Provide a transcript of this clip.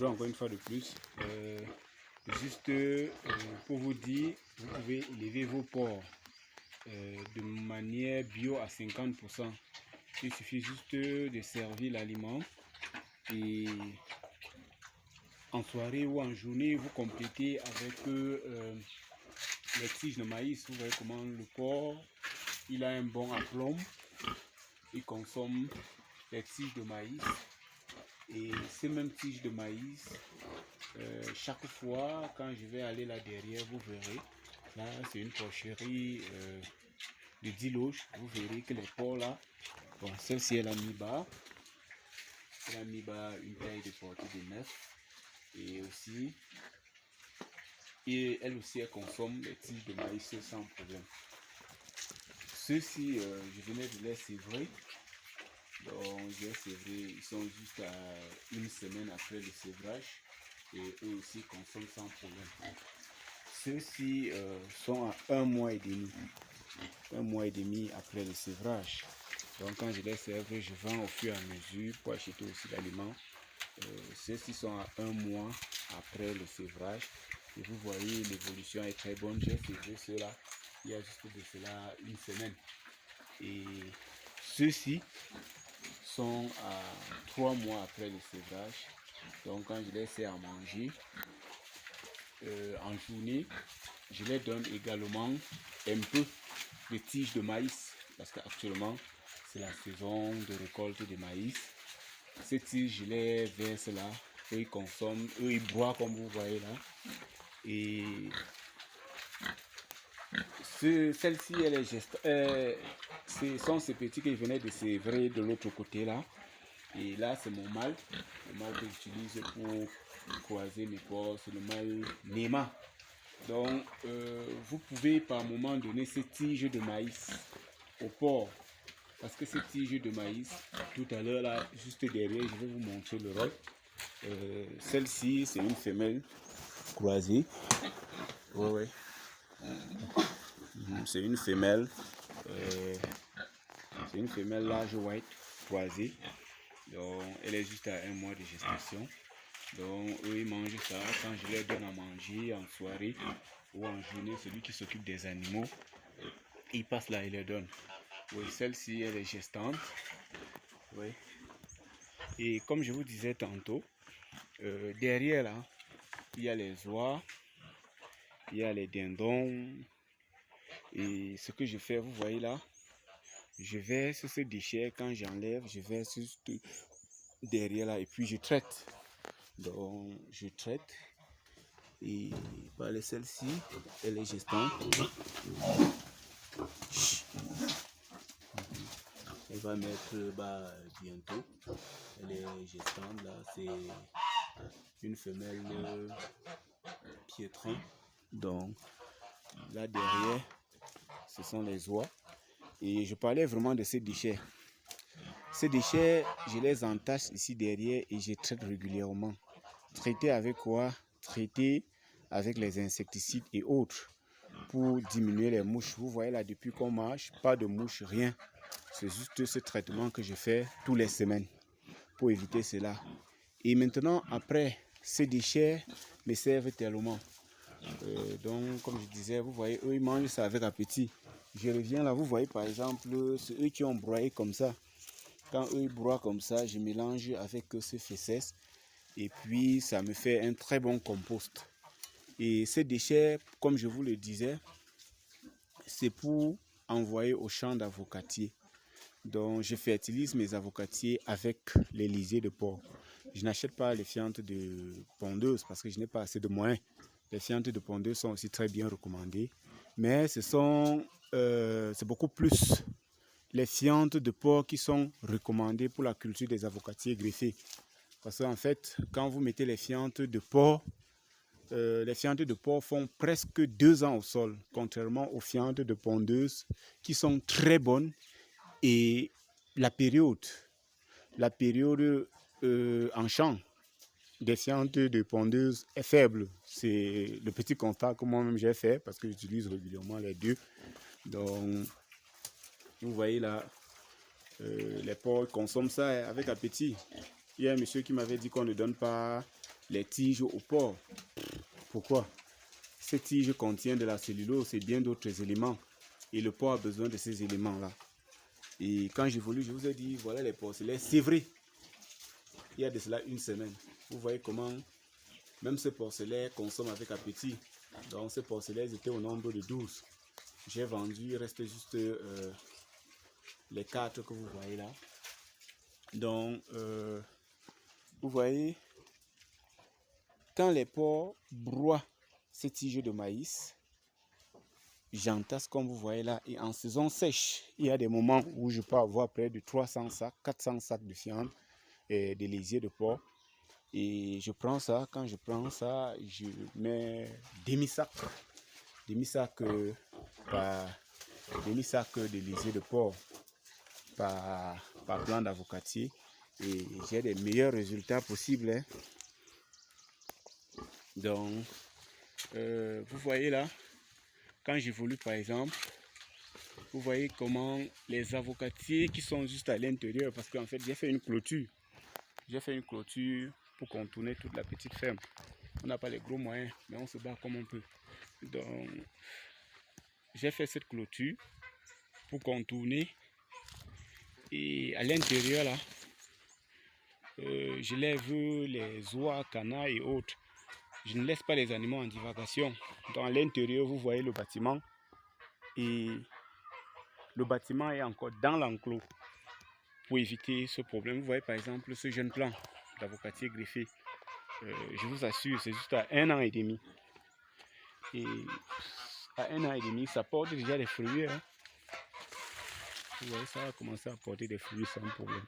bonjour encore une fois de plus. Juste pour vous dire, vous pouvez élever vos porcs de manière bio à 50%. Il suffit juste de servir l'aliment et en soirée ou en journée, vous complétez avec les tiges de maïs. Vous voyez comment le porc, il a un bon aplomb. Il consomme les tiges de maïs. Et ces mêmes tiges de maïs, chaque fois quand je vais aller là derrière, vous verrez, là c'est une porcherie de 10 loges. Vous verrez que les porcs là, bon, celle-ci elle a mis bas, une taille de portée de 9 et aussi, et elle aussi elle consomme les tiges de maïs sans problème. Ceux-ci, je venais de les sévrer. Donc j'ai sévré, ils sont juste à une semaine après le sévrage et eux aussi consomment sans problème. Ceux-ci sont à 1 mois et demi. 1 mois et demi après le sévrage. Donc quand je les sèvre, je vends au fur et à mesure pour acheter aussi l'aliment. Ceux-ci sont à 1 mois après le sévrage. Et vous voyez, l'évolution est très bonne. J'ai sévré ceux-là il y a juste de cela une semaine. Et ceux-ci sont à 3 mois après le sévrage. Donc quand je les sers à manger, en journée, je les donne également un peu de tiges de maïs. Parce qu'actuellement, c'est la saison de récolte de maïs. Ces tiges, je les verse là. Eux, ils consomment, eux, ils broient comme vous voyez là. Et celle-ci, elle est juste. Ce sont ces petits que je venais de sévrer de l'autre côté là. Et là, c'est mon mâle. Le mâle que j'utilise pour croiser mes porcs, c'est le mâle Nema. Donc, vous pouvez par moment donner ces tiges de maïs au porc. Parce que ces tiges de maïs, tout à l'heure là, juste derrière, je vais vous montrer le rôle. Celle-ci, c'est une femelle croisée. Ouais. C'est une femelle. C'est une femelle large white croisée. Donc, elle est juste à 1 mois de gestation. Donc, eux, ils mangent ça. Quand je leur donne à manger en soirée ou en journée, celui qui s'occupe des animaux, il passe là et leur donne. Oui, celle-ci, elle est gestante. Oui. Et comme je vous disais tantôt, derrière là, il y a les oies, il y a les dindons. Et ce que je fais, vous voyez là, je verse ce déchet. Quand j'enlève, je verse juste derrière là et puis je traite. Donc je traite. Et voilà, celle-ci, elle est gestante. Elle va mettre bas bientôt. Elle est gestante là, c'est une femelle piétron. Donc là derrière, ce sont les oies. Et je parlais vraiment de ces déchets. Ces déchets, je les entache ici derrière et je traite régulièrement. Traiter avec quoi? Traiter avec les insecticides et autres pour diminuer les mouches. Vous voyez là, depuis qu'on marche, pas de mouches, rien. C'est juste ce traitement que je fais tous les semaines pour éviter cela. Et maintenant, après, ces déchets me servent tellement. Donc, comme je disais, vous voyez, eux, ils mangent ça avec appétit. Je reviens là, vous voyez par exemple, c'est eux qui ont broyé comme ça. Quand eux, ils broient comme ça, je mélange avec ces fesses. Et puis, ça me fait un très bon compost. Et ces déchets, comme je vous le disais, c'est pour envoyer au champ d'avocatier. Donc, je fertilise mes avocatiers avec les lisiers de porc. Je n'achète pas les fientes de pondeuse parce que je n'ai pas assez de moyens. Les fientes de pondeuse sont aussi très bien recommandées. Mais c'est beaucoup plus les fientes de porc qui sont recommandées pour la culture des avocatiers greffés. Parce qu'en fait, quand vous mettez les fientes de porc font presque 2 ans au sol, contrairement aux fientes de pondeuse qui sont très bonnes. Et la période en champ des fientes de pondeuse est faible. C'est le petit constat que moi-même j'ai fait parce que j'utilise régulièrement les deux. Donc, vous voyez là, les porcs consomment ça avec appétit. Il y a un monsieur qui m'avait dit qu'on ne donne pas les tiges au porc. Pourquoi? Ces tiges contiennent de la cellulose et bien d'autres éléments. Et le porc a besoin de ces éléments-là. Et quand j'évolue, je vous ai dit, voilà les porcelets. C'est vrai, il y a de cela une semaine. Vous voyez comment même ces porcelets consomment avec appétit. Donc ces porcelets étaient au nombre de 12. J'ai vendu, il reste juste les 4 que vous voyez là. Donc, vous voyez, quand les porcs broient ces tiges de maïs, j'entasse comme vous voyez là, et en saison sèche, il y a des moments où je peux avoir près de 300 sacs, 400 sacs de viande et de lisier de porc. Et je prends ça, quand je prends ça, je mets demi-sac de lisier de porc par plant d'avocatier. Et j'ai les meilleurs résultats possibles. Hein. Donc, vous voyez là, quand j'évolue par exemple, vous voyez comment les avocatiers qui sont juste à l'intérieur, parce qu'en fait j'ai fait une clôture. J'ai fait une clôture pour contourner toute la petite ferme. On n'a pas les gros moyens, mais on se bat comme on peut. Donc, j'ai fait cette clôture pour contourner. Et à l'intérieur là, je lève les oies, canards et autres. Je ne laisse pas les animaux en divagation. Dans l'intérieur, vous voyez le bâtiment. Et le bâtiment est encore dans l'enclos pour éviter ce problème. Vous voyez par exemple ce jeune plant d'avocatier greffé. Je vous assure, c'est juste à 1 an et demi. Et à 1 an et demi, ça porte déjà des fruits. Hein. Vous voyez, ça va commencer à porter des fruits sans problème.